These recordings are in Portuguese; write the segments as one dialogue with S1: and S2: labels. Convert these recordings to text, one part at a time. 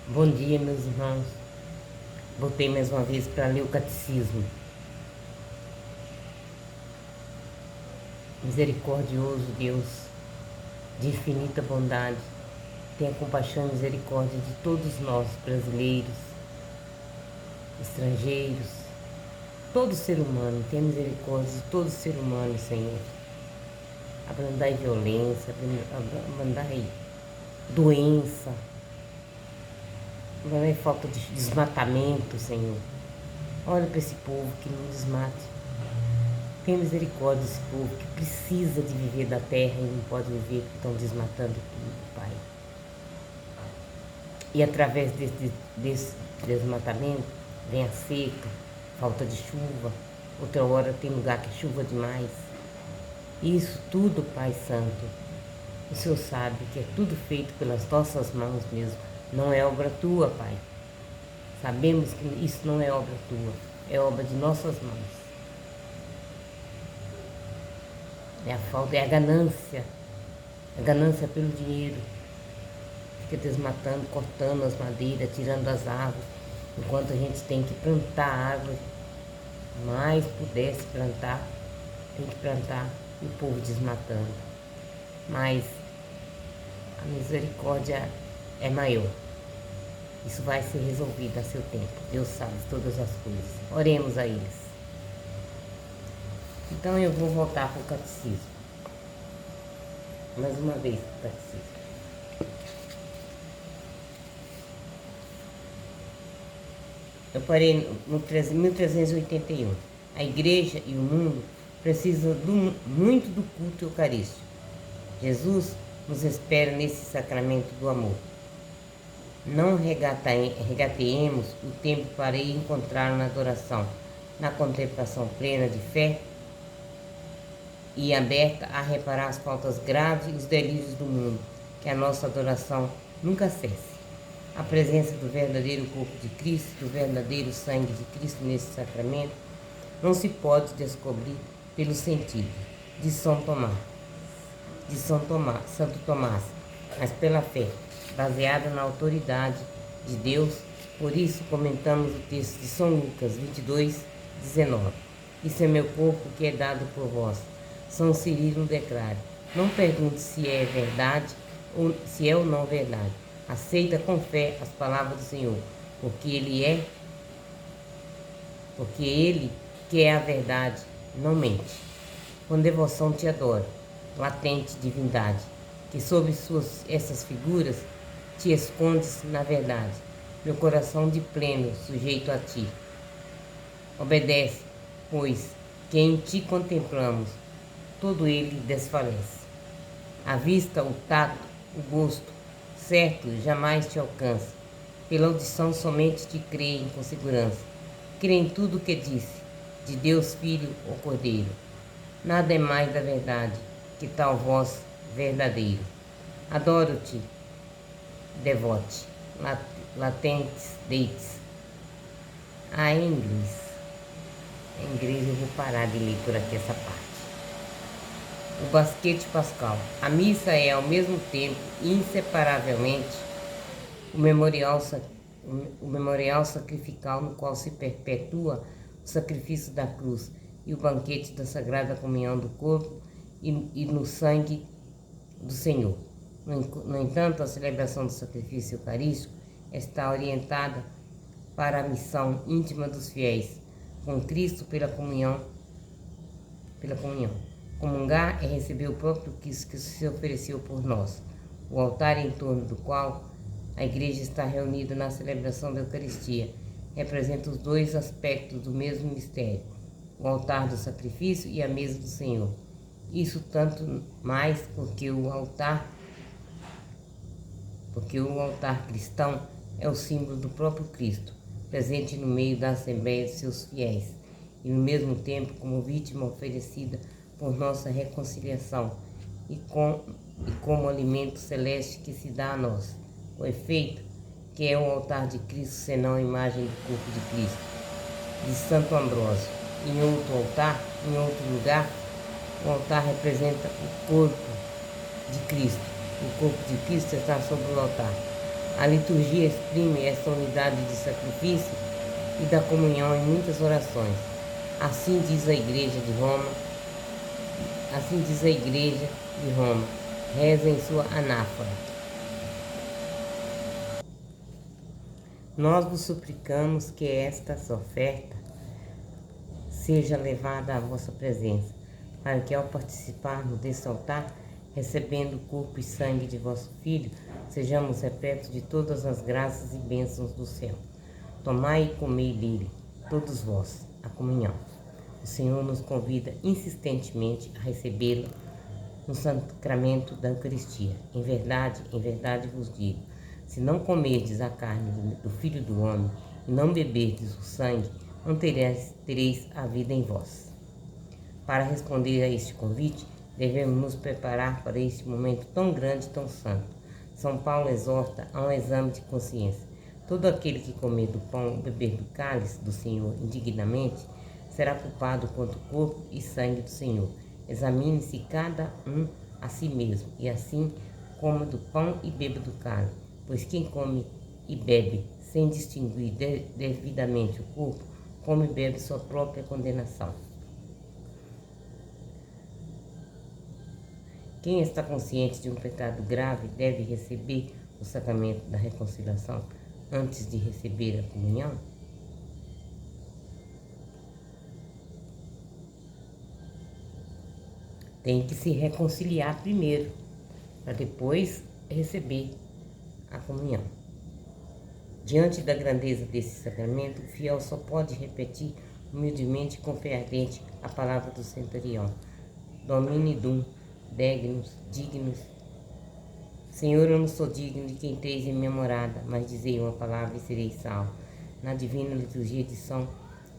S1: Bom dia, meus irmãos. Voltei mais uma vez para ler o Catecismo. Misericordioso Deus, de infinita bondade, tenha compaixão e misericórdia de todos nós, brasileiros, estrangeiros, todo ser humano. Tenha misericórdia de todo ser humano, Senhor. Abrandai violência, abrandai doença, abrandai falta de desmatamento, Senhor. Olha para esse povo que não desmate. Tenha misericórdia desse povo que precisa de viver da terra e não pode viver porque estão desmatando tudo, Pai. E através desse desmatamento vem a seca, falta de chuva. Outra hora tem lugar que chuva demais. Isso tudo, Pai Santo, o Senhor sabe que é tudo feito pelas nossas mãos mesmo. Não é obra tua, Pai. Sabemos que isso não é obra tua, é obra de nossas mãos. É a falta, é a ganância pelo dinheiro. Fica desmatando, cortando as madeiras, tirando as árvores, enquanto a gente tem que plantar árvore, mais pudesse plantar, tem que plantar, e o povo desmatando. Mas a misericórdia é maior. Isso vai ser resolvido a seu tempo. Deus sabe todas as coisas. Oremos a eles. Então eu vou voltar para o catecismo. Mais uma vez para o catecismo. Eu parei no 1381. A igreja e o mundo precisam muito do culto eucarístico. Jesus nos espera nesse sacramento do amor. Não regateemos o tempo para ir encontrá-lo na adoração, na contemplação plena de fé e aberta a reparar as faltas graves e os delírios do mundo, que a nossa adoração nunca cesse. A presença do verdadeiro corpo de Cristo, do verdadeiro sangue de Cristo nesse sacramento, não se pode descobrir pelo sentido de Santo Tomás, mas pela fé, baseada na autoridade de Deus. Por isso comentamos o texto de São Lucas 22:19. Isso é meu corpo que é dado por vós. São Cirilo declara: não pergunte se é verdade ou se é ou não verdade. Aceita com fé as palavras do Senhor, porque Ele, que é a verdade, não mente. Com devoção te adoro, latente divindade, que sob essas figuras te escondes na verdade, meu coração de pleno sujeito a ti. Obedece, pois, que em ti contemplamos, todo ele desfalece. A vista, o tato, o gosto, certo, jamais te alcança. Pela audição somente te creem com segurança. Crê em tudo o que disse, de Deus Filho ou Cordeiro. Nada é mais da verdade que tal voz verdadeiro. Adoro-te, devote, latentes deites. Em inglês eu vou parar de ler por aqui essa parte. O basquete pascal. A missa é ao mesmo tempo, inseparavelmente, o memorial sacrificial no qual se perpetua o sacrifício da cruz e o banquete da Sagrada Comunhão do corpo e no sangue do Senhor. No entanto, a celebração do sacrifício eucarístico está orientada para a missão íntima dos fiéis com Cristo pela comunhão. Comungar é receber o próprio Cristo que se ofereceu por nós, o altar em torno do qual a Igreja está reunida na celebração da Eucaristia. Representa os dois aspectos do mesmo mistério, o altar do sacrifício e a mesa do Senhor. Isso tanto mais porque o altar cristão é o símbolo do próprio Cristo, presente no meio da Assembleia de seus fiéis, e no mesmo tempo como vítima oferecida por nossa reconciliação e como alimento celeste que se dá a nós. O efeito, que é o altar de Cristo, senão a imagem do corpo de Cristo. De Santo Ambrósio. Em outro lugar, o altar representa o corpo de Cristo. O corpo de Cristo está sobre o altar. A liturgia exprime esta unidade de sacrifício e da comunhão em muitas orações. Assim diz a Igreja de Roma, reza em sua anáfora. Nós vos suplicamos que esta oferta seja levada à vossa presença, para que ao participarmos deste altar, recebendo o corpo e sangue de vosso Filho, sejamos repletos de todas as graças e bênçãos do céu. Tomai e comei dele, todos vós, a comunhão. O Senhor nos convida insistentemente a recebê-la no sacramento da Eucaristia. Em verdade vos digo, se não comerdes a carne do Filho do Homem e não beberdes o sangue, não tereis a vida em vós. Para responder a este convite, devemos nos preparar para este momento tão grande e tão santo. São Paulo exorta a um exame de consciência. Todo aquele que comer do pão ou beber do cálice do Senhor indignamente será culpado contra o corpo e sangue do Senhor. Examine-se cada um a si mesmo, e assim coma do pão e beba do cálice, pois quem come e bebe sem distinguir devidamente o corpo, come e bebe sua própria condenação. Quem está consciente de um pecado grave deve receber o sacramento da reconciliação antes de receber a comunhão? Tem que se reconciliar primeiro, para depois receber a comunhão. Diante da grandeza desse sacramento, o fiel só pode repetir humildemente e com fé ardente a palavra do centurião: Domine dum, dignos. Senhor, eu não sou digno de que entreis em minha morada, mas dizei uma palavra e serei salvo. Na divina liturgia de São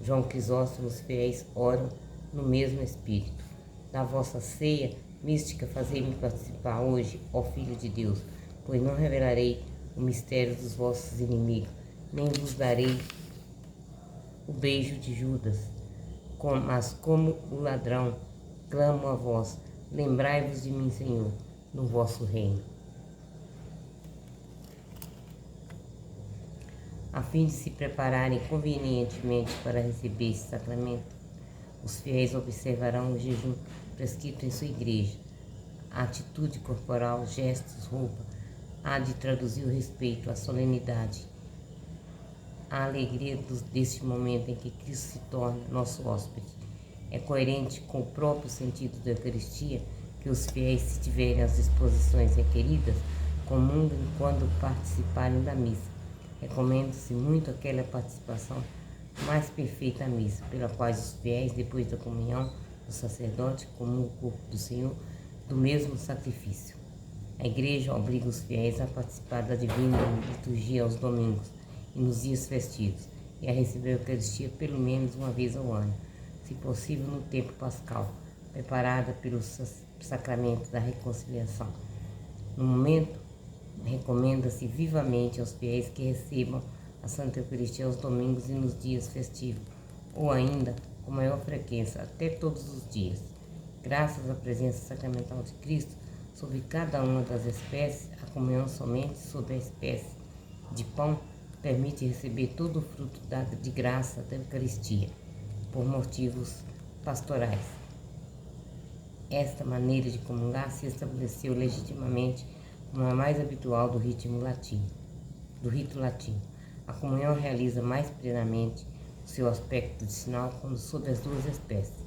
S1: João Crisóstomo, os fiéis oram no mesmo espírito. Da vossa ceia mística, fazei-me participar hoje, ó Filho de Deus, pois não revelarei o mistério dos vossos inimigos, nem vos darei o beijo de Judas, mas como o ladrão, clamo a vós, lembrai-vos de mim, Senhor, no vosso reino. A fim de se prepararem convenientemente para receber esse sacramento, os fiéis observarão o jejum prescrito em sua igreja. A atitude corporal, gestos, roupa, há de traduzir o respeito, a solenidade, a alegria deste momento em que Cristo se torna nosso hóspede. É coerente com o próprio sentido da Eucaristia que os fiéis, se tiverem as disposições requeridas, comunguem quando participarem da missa. Recomenda-se muito aquela participação mais perfeita à missa, pela qual os fiéis, depois da comunhão do sacerdote, comungam o corpo do Senhor do mesmo sacrifício. A Igreja obriga os fiéis a participar da divina liturgia aos domingos e nos dias festivos, e a receber a Eucaristia pelo menos uma vez ao ano, se possível no tempo pascal, preparada pelo sacramento da reconciliação. No momento, recomenda-se vivamente aos fiéis que recebam a Santa Eucaristia aos domingos e nos dias festivos, ou ainda, com maior frequência, até todos os dias. Graças à presença sacramental de Cristo, sobre cada uma das espécies, a comunhão somente sobre a espécie de pão permite receber todo o fruto de graça da Eucaristia, por motivos pastorais. Esta maneira de comungar se estabeleceu legitimamente como a mais habitual do rito latino. A comunhão realiza mais plenamente o seu aspecto de sinal quando sob as duas espécies.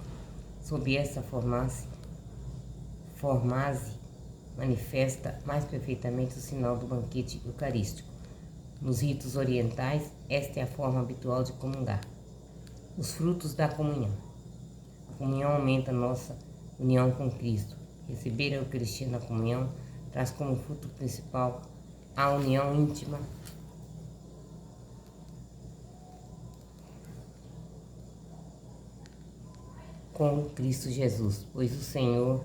S1: Sob essa formase manifesta mais perfeitamente o sinal do banquete eucarístico. Nos ritos orientais, esta é a forma habitual de comungar. Os frutos da comunhão. A comunhão aumenta nossa união com Cristo. Receber a Eucaristia na comunhão traz como fruto principal a união íntima com Cristo Jesus, pois o Senhor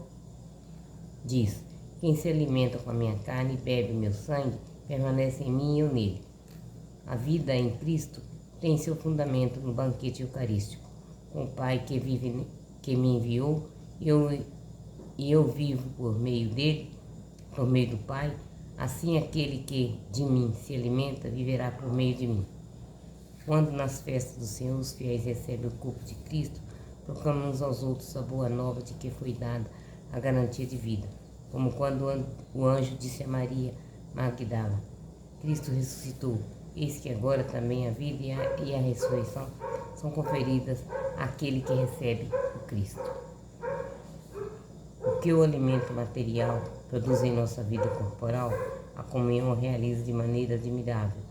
S1: diz: quem se alimenta com a minha carne e bebe meu sangue, permanece em mim e eu nele. A vida em Cristo tem seu fundamento no banquete eucarístico, com o Pai que me enviou, e eu vivo por meio dele, por meio do Pai. Assim aquele que de mim se alimenta viverá por meio de mim. Quando nas festas do Senhor os fiéis recebem o corpo de Cristo, proclamam uns aos outros a boa nova de que foi dada a garantia de vida, como quando o anjo disse a Maria Magdala: Cristo ressuscitou, eis que agora também a vida e a ressurreição são conferidas àquele que recebe o Cristo. O que o alimento material produz em nossa vida corporal, a comunhão realiza de maneira admirável.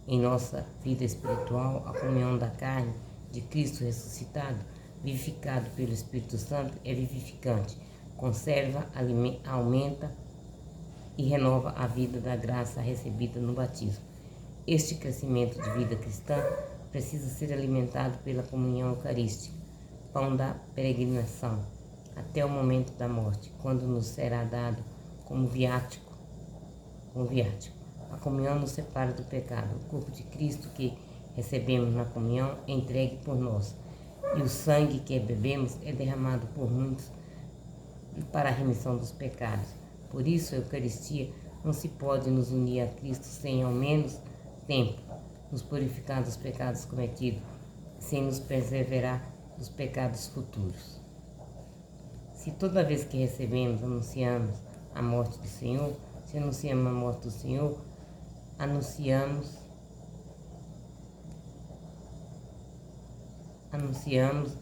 S1: Em nossa vida espiritual, a comunhão da carne de Cristo ressuscitado, vivificado pelo Espírito Santo, é vivificante, conserva, aumenta e renova a vida da graça recebida no batismo. Este crescimento de vida cristã precisa ser alimentado pela comunhão eucarística, pão da peregrinação, até o momento da morte, quando nos será dado como viático. A comunhão nos separa do pecado. O corpo de Cristo que recebemos na comunhão é entregue por nós, e o sangue que bebemos é derramado por muitos para a remissão dos pecados. Por isso, a Eucaristia não se pode nos unir a Cristo sem ao menos tempo nos purificar dos pecados cometidos, sem nos preservar dos pecados futuros. Se toda vez que recebemos, anunciamos a morte do Senhor, se anunciamos a morte do Senhor, anunciamos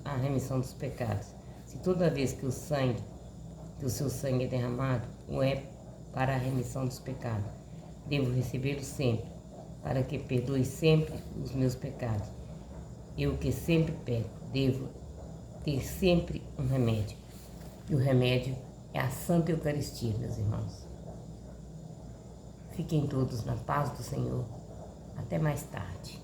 S1: a remissão dos pecados. Se toda vez que o seu sangue é derramado, o é para a remissão dos pecados, devo recebê-lo sempre, para que perdoe sempre os meus pecados. Eu que sempre peco, devo ter sempre um remédio. E o remédio é a Santa Eucaristia, meus irmãos. Fiquem todos na paz do Senhor. Até mais tarde.